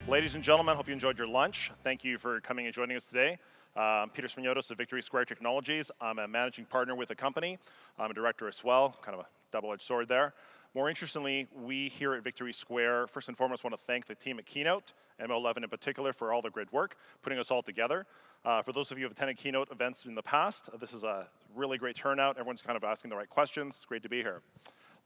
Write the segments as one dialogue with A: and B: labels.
A: Ladies and gentlemen, hope you enjoyed your lunch. Thank you for coming and joining us today. I'm Peter SMYRNIOTIS of Victory Square Technologies. I'm a managing partner with the company. I'm a director as well, kind of a double-edged sword there. More interestingly, we here at Victory Square, first and foremost, want to thank the team at Keynote, MO11 in particular, for all the great work, putting us all together. For those of you who have attended Keynote events in the past, this is a really great turnout. Everyone's kind of asking the right questions. It's great to be here.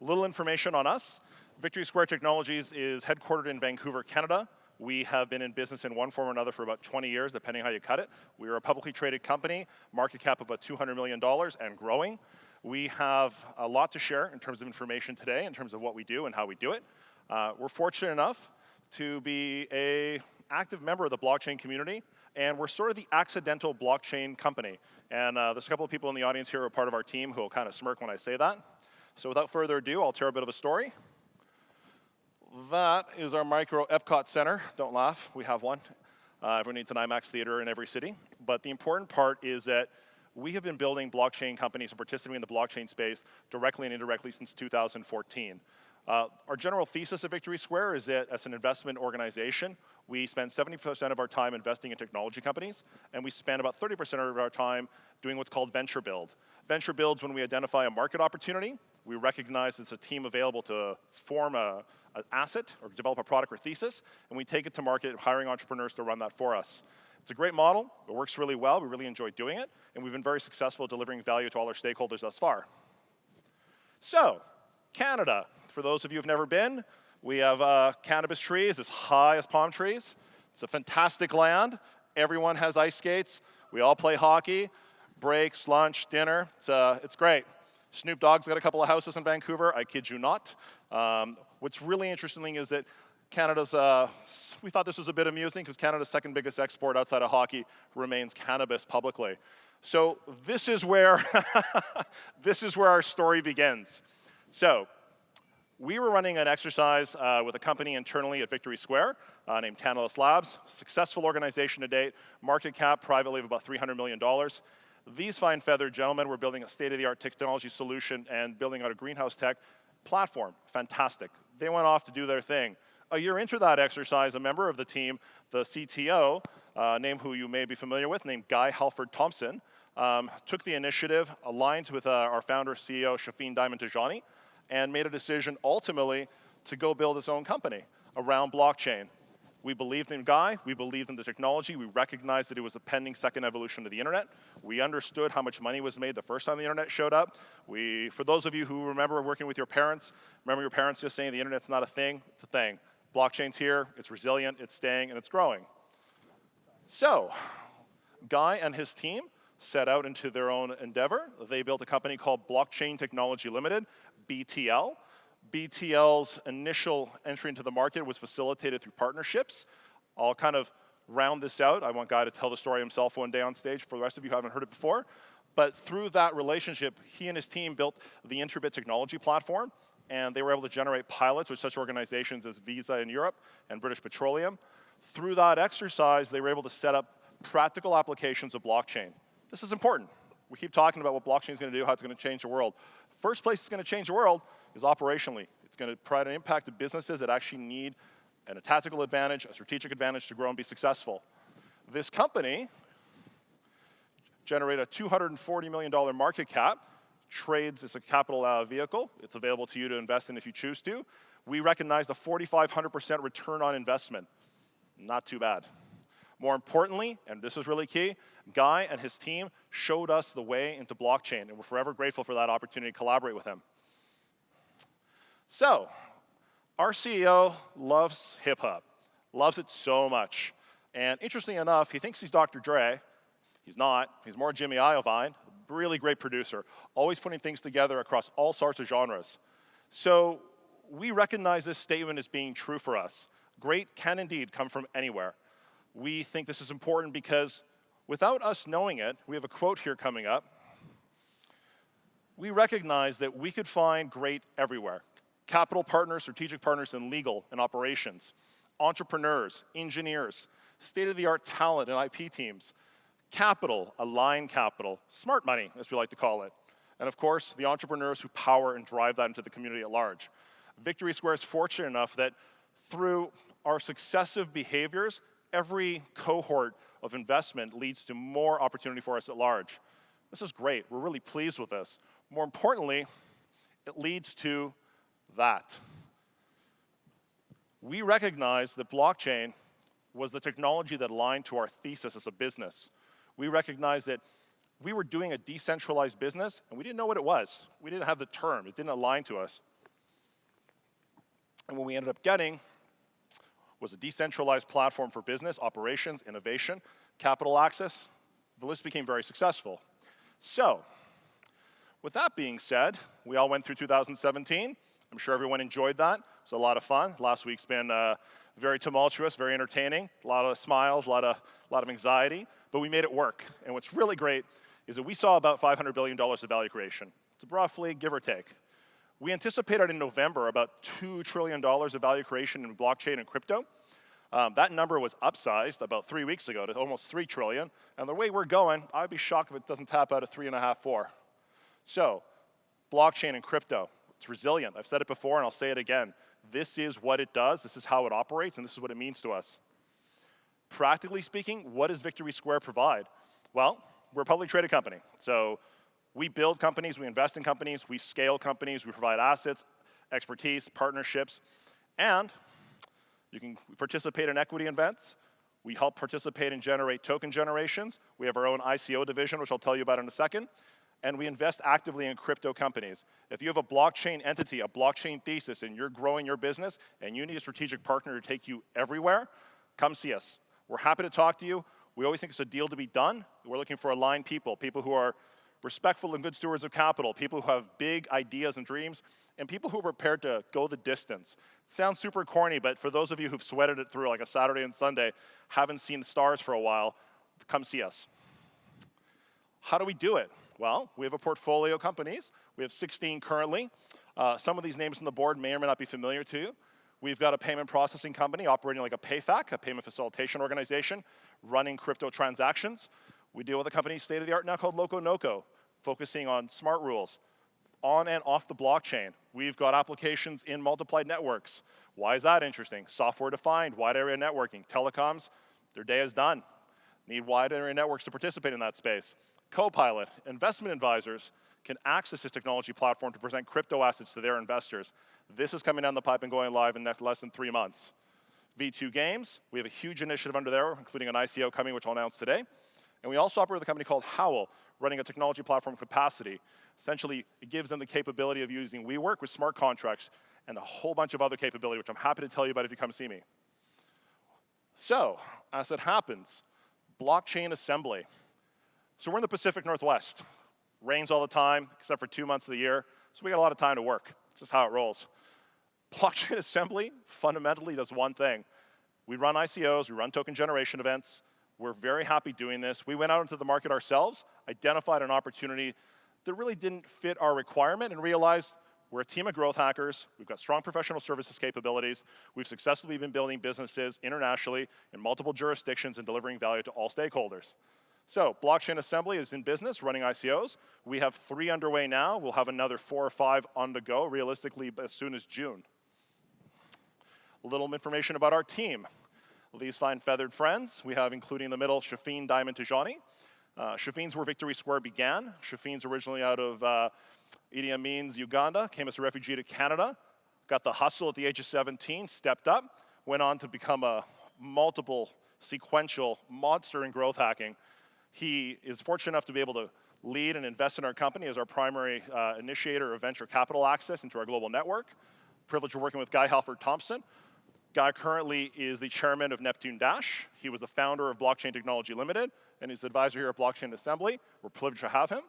A: A little information on us. Victory Square Technologies is headquartered in Vancouver, Canada. We have been in business in one form or another for about 20 years, depending how you cut it. We are a publicly traded company, market cap of about $200 million and growing. We have a lot to share in terms of information today, in terms of what we do and how we do it. We're fortunate enough to be an active member of the blockchain community, and we're sort of the accidental blockchain company. And there's a couple of people in the audience here who are part of our team who will kind of smirk when I say that. So without further ado, I'll tell a bit of a story. That is our micro Epcot Center. Don't laugh, we have one. Everyone needs an IMAX theater in every city. But the important part is that we have been building blockchain companies and participating in the blockchain space directly and indirectly since 2014. Our general thesis at Victory Square is that as an investment organization, we spend 70% of our time investing in technology companies, and we spend about 30% of our time doing what's called venture build. Venture builds when we identify a market opportunity. We recognize it's a team available to form an asset or develop a product or thesis, and we take it to market, hiring entrepreneurs to run that for us. It's a great model. It works really well. We really enjoy doing it, and we've been very successful at delivering value to all our stakeholders thus far. So, Canada. For those of you who've never been, we have cannabis trees as high as palm trees. It's a fantastic land. Everyone has ice skates. We all play hockey, breaks, lunch, dinner. It's great. Snoop Dogg's got a couple of houses in Vancouver. I kid you not. What's really interesting is that Canada's, we thought this was a bit amusing because Canada's second biggest export outside of hockey remains cannabis publicly. So this is where, this is where our story begins. So we were running an exercise with a company internally at Victory Square named Tantalus Labs, successful organization to date, market cap privately of about $300 million. These fine feathered gentlemen were building a state-of-the-art technology solution and building out a greenhouse tech platform. Fantastic. They went off to do their thing. A year into that exercise, a member of the team, the CTO, name who you may be familiar with, named Guy Halford Thompson, took the initiative, aligned with our founder, CEO, Shafin Diamond-Tijani, and made a decision ultimately to go build his own company around blockchain. We believed in Guy, we believed in the technology, we recognized that it was a pending second evolution of the internet. We understood how much money was made the first time the internet showed up. For those of you who remember working with your parents, remember your parents just saying the internet's not a thing? It's a thing. Blockchain's here, it's resilient, it's staying, and it's growing. So, Guy and his team set out into their own endeavor. They built a company called Blockchain Technology Limited, BTL. BTL's initial entry into the market was facilitated through partnerships. I'll kind of round this out. I want Guy to tell the story himself one day on stage for the rest of you who haven't heard it before. But through that relationship, he and his team built the Interbit technology platform, and they were able to generate pilots with such organizations as Visa in Europe and British Petroleum. Through that exercise, they were able to set up practical applications of blockchain. This is important. We keep talking about what blockchain is going to do, how it's going to change the world. First place it's going to change the world is operationally. It's going to provide an impact to businesses that actually need a tactical advantage, a strategic advantage to grow and be successful. This company generated a $240 million market cap, trades as a capital vehicle. It's available to you to invest in if you choose to. We recognized a 4,500% return on investment. Not too bad. More importantly, and this is really key, Guy and his team showed us the way into blockchain, and we're forever grateful for that opportunity to collaborate with him. So, our CEO loves hip-hop, loves it so much. And interestingly enough, he thinks he's Dr. Dre. He's not. He's more Jimmy Iovine, really great producer, always putting things together across all sorts of genres. So, we recognize this statement as being true for us. Great can indeed come from anywhere. We think this is important because without us knowing it, we have a quote here coming up. We recognize that we could find great everywhere. Capital partners, strategic partners in legal and operations, entrepreneurs, engineers, state-of-the-art talent and IP teams, capital, aligned capital, smart money, as we like to call it, and of course, the entrepreneurs who power and drive that into the community at large. Victory Square is fortunate enough that Through our successive behaviors, every cohort of investment leads to more opportunity for us at large. This is great. We're really pleased with this. More importantly, it leads to that. We recognize that blockchain was the technology that aligned to our thesis as a business. We recognized that we were doing a decentralized business, and we didn't know what it was. We didn't have the term. It didn't align to us. And what we ended up getting was a decentralized platform for business, operations, innovation, capital access. The list became very successful. So, with that being said, we all went through 2017. I'm sure everyone enjoyed that. It's a lot of fun. Last week's been very tumultuous, very entertaining, a lot of smiles, a lot of anxiety, but we made it work. And what's really great is that we saw about $500 billion of value creation. It's roughly, give or take. We anticipated in November about $2 trillion of value creation in blockchain and crypto. That number was upsized about 3 weeks ago to almost $3 trillion. And the way we're going, I'd be shocked if it doesn't tap out at 3.5, 4. So, blockchain and crypto, it's resilient. I've said it before and I'll say it again. This is what it does, this is how it operates, and this is what it means to us. Practically speaking, what does Victory Square provide? Well, we're a publicly traded company. So we build companies, we invest in companies, we scale companies, we provide assets, expertise, partnerships, and you can participate in equity events. We help participate and generate token generations. We have our own ICO division, which I'll tell you about in a second. And we invest actively in crypto companies. If you have a blockchain entity, a blockchain thesis, and you're growing your business, and you need a strategic partner to take you everywhere, come see us. We're happy to talk to you. We always think it's a deal to be done. We're looking for aligned people, people who are respectful and good stewards of capital, people who have big ideas and dreams, and people who are prepared to go the distance. It sounds super corny, but for those of you who've sweated it through like a Saturday and Sunday, haven't seen the stars for a while, come see us. How do we do it? Well, we have a portfolio of companies. We have 16 currently. Some of these names on the board may or may not be familiar to you. We've got a payment processing company operating like a PayFac, a payment facilitation organization, running crypto transactions. We deal with a company state-of-the-art now called Loco Noco, focusing on smart rules, on and off the blockchain. We've got applications in multiplied networks. Why is that interesting? Software-defined, wide area networking. Telecoms, their day is done. Need wide area networks to participate in that space. Copilot, investment advisors can access this technology platform to present crypto assets to their investors. This is coming down the pipe and going live in less than 3 months. V2 Games, we have a huge initiative under there, including an ICO coming, which I'll announce today. And we also operate with a company called Howl, running a technology platform Capacity. Essentially, it gives them the capability of using WeWork with smart contracts and a whole bunch of other capability, which I'm happy to tell you about if you come see me. So, as it happens, blockchain assembly. So we're in the Pacific Northwest. Rains all the time, except for 2 months of the year, so we got a lot of time to work. This is how it rolls. Blockchain assembly fundamentally does one thing. We run ICOs, we run token generation events. We're very happy doing this. We went out into the market ourselves, identified an opportunity that really didn't fit our requirement, and realized we're a team of growth hackers. We've got strong professional services capabilities. We've successfully been building businesses internationally in multiple jurisdictions and delivering value to all stakeholders. So, blockchain assembly is in business, running ICOs. We have 3 underway now. We'll have another 4 or 5 on the go, realistically as soon as June. A little information about our team. These fine feathered friends, we have, including in the middle, Shafin Diamond Tijani. Shafin's where Victory Square began. Shafin's originally out of Idi Amin's Uganda, came as a refugee to Canada, got the hustle at the age of 17, stepped up, went on to become a multiple sequential monster in growth hacking. He is fortunate enough to be able to lead and invest in our company as our primary initiator of venture capital access into our global network. Privilege of working with Guy Halford Thompson. Guy currently is the chairman of Neptune Dash. He was the founder of Blockchain Technology Limited and is advisor here at Blockchain Assembly. We're privileged to have him.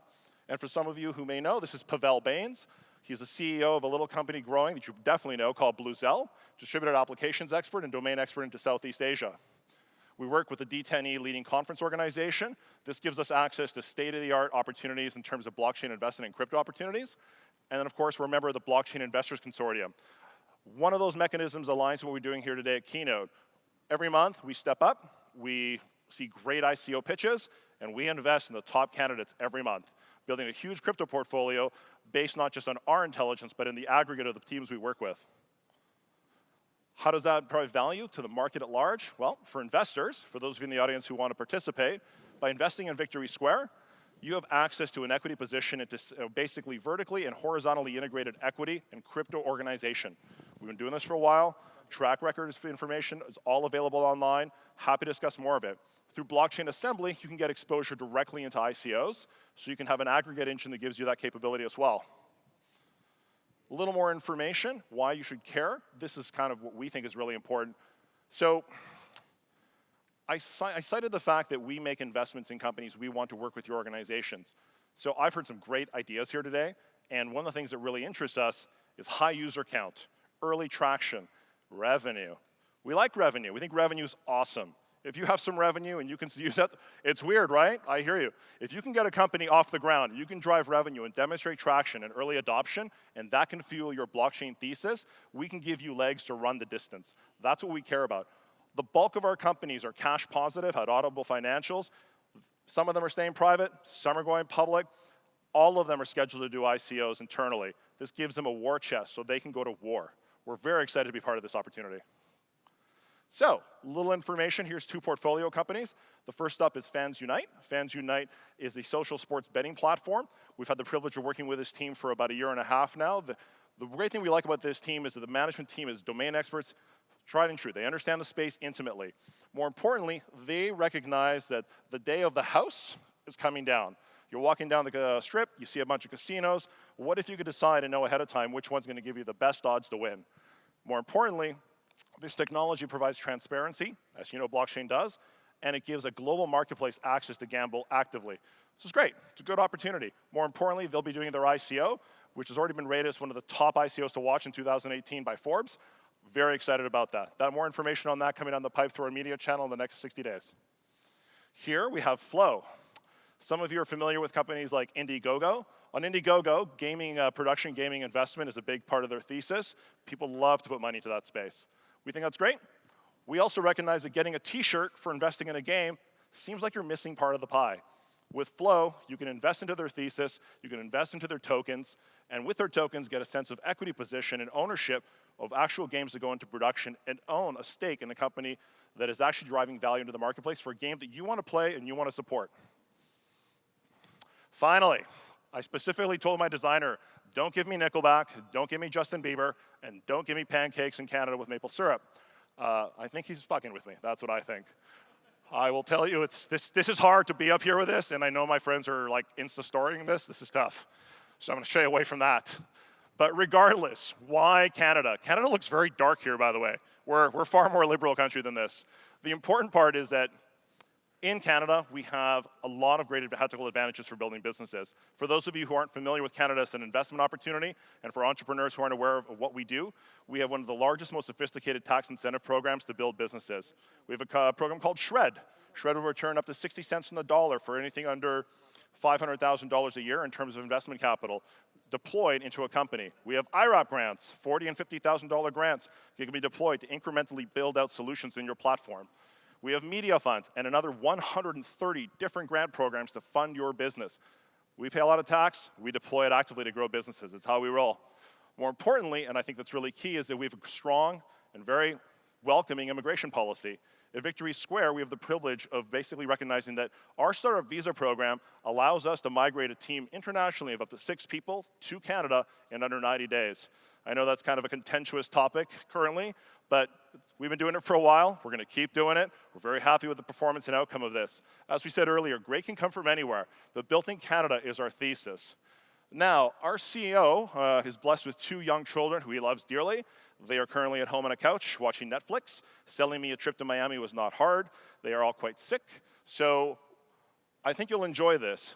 A: And for some of you who may know, this is Pavel Bains. He's the CEO of a little company growing that you definitely know called Bluezell, distributed applications expert and domain expert into Southeast Asia. We work with the D10E leading conference organization. This gives us access to state-of-the-art opportunities in terms of blockchain investment and crypto opportunities. And then, of course, we're a member of the Blockchain Investors Consortium. One of those mechanisms aligns with what we're doing here today at Keynote. Every month, we step up, we see great ICO pitches, and we invest in the top candidates every month, building a huge crypto portfolio based not just on our intelligence, but in the aggregate of the teams we work with. How does that provide value to the market at large? Well, for investors, for those of you in the audience who want to participate, by investing in Victory Square, you have access to an equity position into basically vertically and horizontally integrated equity and crypto organization. We've been doing this for a while. Track record information is all available online. Happy to discuss more of it. Through blockchain assembly, you can get exposure directly into ICOs, so you can have an aggregate engine that gives you that capability as well. A little more information, why you should care. This is kind of what we think is really important. So I cited the fact that we make investments in companies. We want to work with your organizations. So I've heard some great ideas here today, and one of the things that really interests us is high user count, early traction, revenue. We like revenue. We think revenue is awesome. If you have some revenue and you can use it, it's weird, right? I hear you. If you can get a company off the ground, you can drive revenue and demonstrate traction and early adoption, and that can fuel your blockchain thesis, we can give you legs to run the distance. That's what we care about. The bulk of our companies are cash positive, had audible financials. Some of them are staying private, some are going public. All of them are scheduled to do ICOs internally. This gives them a war chest so they can go to war. We're very excited to be part of this opportunity. So, a little information. Here's 2 portfolio companies. The first up is Fans Unite. Fans Unite is a social sports betting platform. We've had the privilege of working with this team for about a year and a half now. The great thing we like about this team is that the management team is domain experts, tried and true. They understand the space intimately. More importantly, they recognize that the day of the house is coming down. You're walking down the strip, you see a bunch of casinos. What if you could decide and know ahead of time which one's going to give you the best odds to win? More importantly, this technology provides transparency, as you know blockchain does, and it gives a global marketplace access to gamble actively. This is great. It's a good opportunity. More importantly, they'll be doing their ICO, which has already been rated as one of the top ICOs to watch in 2018 by Forbes. Very excited about that. More information on that coming down the pipe through our media channel in the next 60 days. Here we have Flow. Some of you are familiar with companies like Indiegogo. On Indiegogo, gaming production, gaming investment is a big part of their thesis. People love to put money into that space. We think that's great. We also recognize that getting a t-shirt for investing in a game seems like you're missing part of the pie. With Flow, you can invest into their thesis, you can invest into their tokens, and with their tokens get a sense of equity position and ownership of actual games that go into production and own a stake in a company that is actually driving value into the marketplace for a game that you want to play and you want to support. Finally, I specifically told my designer, don't give me Nickelback, don't give me Justin Bieber, and don't give me pancakes in Canada with maple syrup. I think he's fucking with me. That's what I think. I will tell you, this is hard to be up here with this, and I know my friends are like Insta-storying this. This is tough. So I'm going to shy away from that. But regardless, why Canada? Canada looks very dark here, by the way. We're far more liberal country than this. The important part is that in Canada, we have a lot of great practical advantages for building businesses. For those of you who aren't familiar with Canada as an investment opportunity, and for entrepreneurs who aren't aware of what we do, we have one of the largest, most sophisticated tax incentive programs to build businesses. We have a program called SHRED. SHRED will return up to 60 cents on the dollar for anything under $500,000 a year in terms of investment capital deployed into a company. We have IRAP grants, $40,000 and $50,000 grants that can be deployed to incrementally build out solutions in your platform. We have media funds and another 130 different grant programs to fund your business. We pay a lot of tax, we deploy it actively to grow businesses. It's how we roll. More importantly, and I think that's really key, is that we have a strong and very welcoming immigration policy. At Victory Square, we have the privilege of basically recognizing that our startup visa program allows us to migrate a team internationally of up to 6 people to Canada in under 90 days. I know that's kind of a contentious topic currently, but we've been doing it for a while. We're going to keep doing it. We're very happy with the performance and outcome of this. As we said earlier, great can come from anywhere, but built in Canada is our thesis. Now, our CEO is blessed with 2 young children who he loves dearly. They are currently at home on a couch watching Netflix. Selling me a trip to Miami was not hard. They are all quite sick. So I think you'll enjoy this.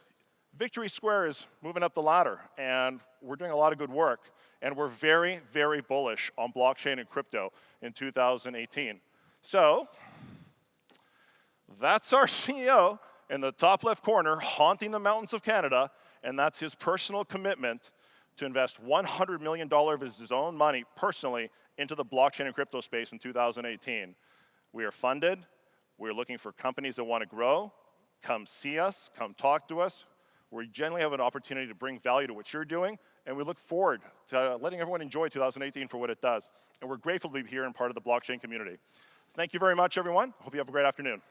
A: Victory Square is moving up the ladder, and we're doing a lot of good work. And we're very, very bullish on blockchain and crypto in 2018. So that's our CEO in the top left corner, haunting the mountains of Canada, and that's his personal commitment to invest $100 million of his own money personally into the blockchain and crypto space in 2018. We are funded. We're looking for companies that want to grow. Come see us. Come talk to us. We generally have an opportunity to bring value to what you're doing and we look forward to letting everyone enjoy 2018 for what it does. And we're grateful to be here and part of the blockchain community. Thank you very much, everyone. Hope you have a great afternoon.